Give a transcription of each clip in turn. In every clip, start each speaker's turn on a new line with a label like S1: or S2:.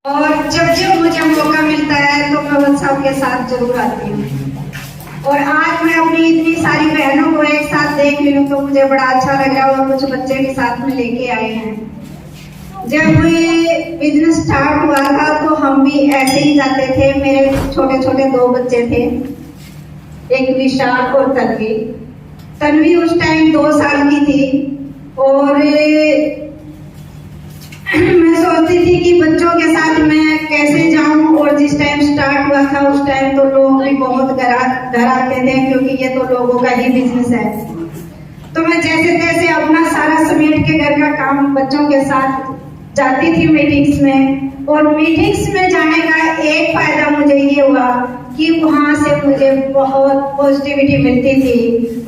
S1: और जब जब मुझे मौका मिलता है तो मैं WhatsApp के साथ जरूर आती हूँ। और आज मैं अपनी इतनी सारी बहनों को एक साथ देख रही हूँ तो मुझे बड़ा अच्छा लग रहा है। और कुछ बच्चे भी साथ में लेके आए हैं। जब ये बिजनेस स्टार्ट हुआ था तो हम भी ऐसे ही जाते थे। मेरे छोटे छोटे 2 बच्चे थे, एक विशाल और तन्वी। तन्वी उस टाइम 2 साल की थी और मैं सोचती थी कि बच्चों के साथ मैं कैसे जाऊं। और जिस टाइम स्टार्ट हुआ था उस टाइम तो लोग भी बहुत घर आते थे, क्योंकि ये तो लोगों का ही बिजनेस है। तो मैं जैसे तैसे अपना सारा समेट के घर का काम बच्चों के साथ जाती थी मीटिंग्स में। और मीटिंग्स में जाने का एक फायदा मुझे ये हुआ कि वहां से मुझे बहुत पॉजिटिविटी मिलती थी,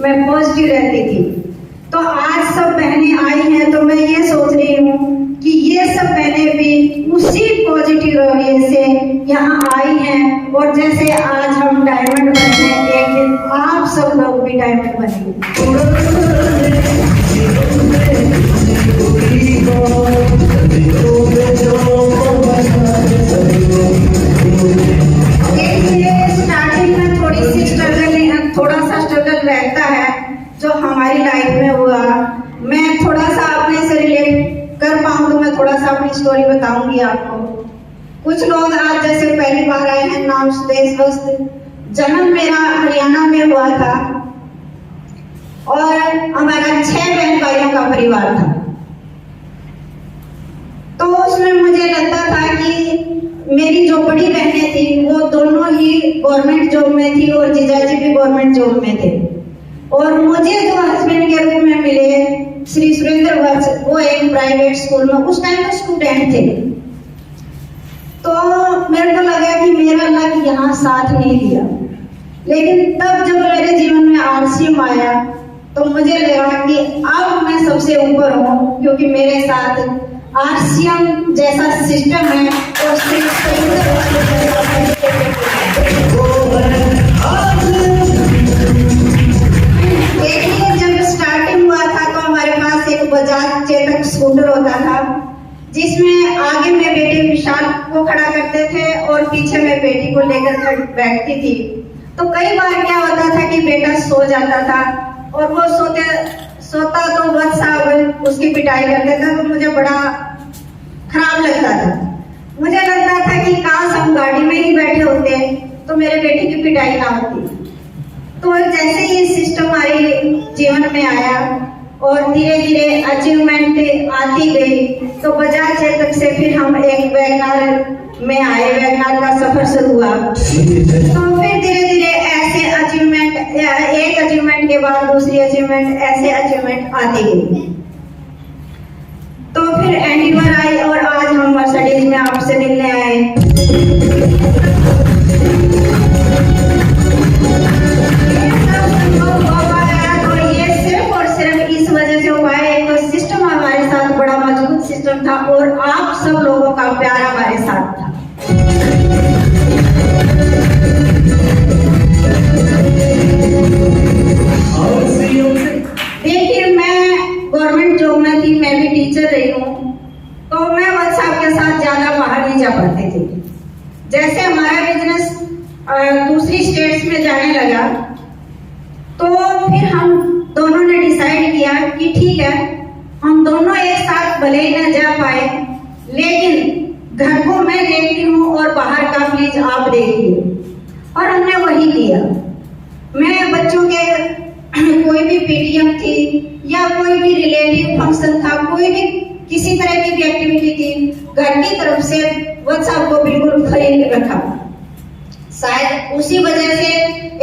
S1: मैं पॉजिटिव रहती थी। तो आज सब बहनें आई हैं तो मैं ये सोच रही हूँ कि ये सब बहनें भी उसी पॉजिटिव रवैये से यहाँ आई हैं। और जैसे आज हम डायमंड बने हैं, एक दिन आप सब लोग भी डायमंड बनेंगे। स्टार्टिंग में थोड़ा सा स्ट्रगल रहता है जो हमारी लाइफ में हुआ। मैं थोड़ा सा अपने से रिलेट कर पाऊँ तो मैं थोड़ा सा अपनी स्टोरी बताऊंगी आपको। कुछ लोग आज जैसे पहली बार आए हैं, नाम सुदेश वस्त। जन्म मेरा हरियाणा में हुआ था और हमारा 6 बहन भाइयों का परिवार था। तो उसमें मुझे लगता था कि मेरी जो बड़ी बहनें थी वो दोनों ही गवर्नमेंट जॉब में थी और जीजाजी भी गवर्नमेंट जॉब में थे। और मुझे जो हस्बैंड के रूप में मिले श्री सुरेंद्र वत्स, वो एक प्राइवेट स्कूल में उस टाइम तो स्टूडेंट थे। तो मेरे को लगा कि मेरा लक यहाँ साथ नहीं दिया। लेकिन तब जब मेरे जीवन में RCM आया तो मुझे लगा कि अब मैं सबसे ऊपर हूँ, क्योंकि मेरे साथ RCM जैसा सिस्टम है। और जब स्टार्टिंग हुआ था तो हमारे पास एक बजाज चेतक स्कूटर होता था, जिसमें आगे में बेटे विशाल को खड़ा करते थे और पीछे में बेटी को लेकर बैठती थी। तो कई बार क्या होता था कि बेटा सो जाता था और वो सोता तो वत्स साहब उसकी पिटाई करते थे। तो मुझे बड़ा खराब लगता था। मुझे लगता था कि काश हम गाड़ी में ही बैठे होते तो मेरे बेटे की पिटाई ना होती। तो जैसे ये सिस्टम हमारे जीवन में आया और धीरे धीरे अचीवमेंट आती गई, तो बजाज चेतक से फिर हम एक वैगनार में आए। वैगनार का सफर शुरू हुआ। तो फिर धीरे धीरे ऐसे अचीवमेंट, एक अचीवमेंट के बाद दूसरी अचीवमेंट, ऐसे अचीवमेंट आती गई। तो फिर एंडीवर आई और आज हम मर्सिडीज में आपसे मिलने आए। सिस्टम था और आप सब लोगों का प्यार हमारे साथ था। देखिए, मैं गवर्नमेंट जॉब में थी, मैं भी टीचर रही हूँ। तो मैं WhatsApp के साथ ज्यादा बाहर नहीं जा पाती थी। जैसे हमारा बिजनेस दूसरी स्टेट्स में जाने लगा तो फिर हम दोनों ने डिसाइड किया कि ठीक है, हम दोनों एक साथ भले ही न जा पाए, लेकिन घर को मैं देखती हूँ और बाहर का प्लीज आप देखिए। और हमने वही किया। मैं बच्चों के कोई भी PTM थी या कोई भी रिलेटिव फंक्शन था, कोई भी किसी तरह की भी एक्टिविटी थी, घर की तरफ से WhatsApp को बिल्कुल फ्री रखा। शायद उसी वजह से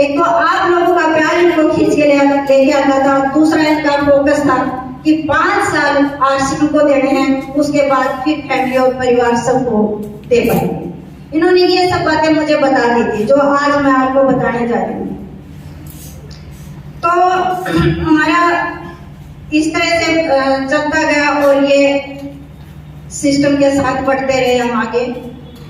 S1: एक तो आप लोगों का प्यार इनको खींच के लेके आता था, दूसरा इनका फोकस था कि 5 साल RCM को देने हैं, उसके बाद फिर फैमिली और परिवार सबको दे पाएंगे। इन्होंने ये सब बातें मुझे बता दी थी जो आज मैं आपको बताने जा रही हूँ। तो हमारा इस तरह से चलता गया और ये सिस्टम के साथ बढ़ते रहे हम आगे।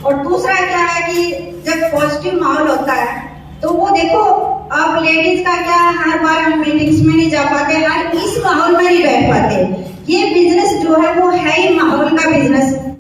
S1: और दूसरा क्या है कि जब पॉजिटिव माहौल होता है तो वो देखो, अब लेडीज का क्या, हर बार हम मीटिंग्स में नहीं जा पाते, हर इस माहौल में नहीं बैठ पाते। ये बिजनेस जो है वो है ही माहौल का बिजनेस।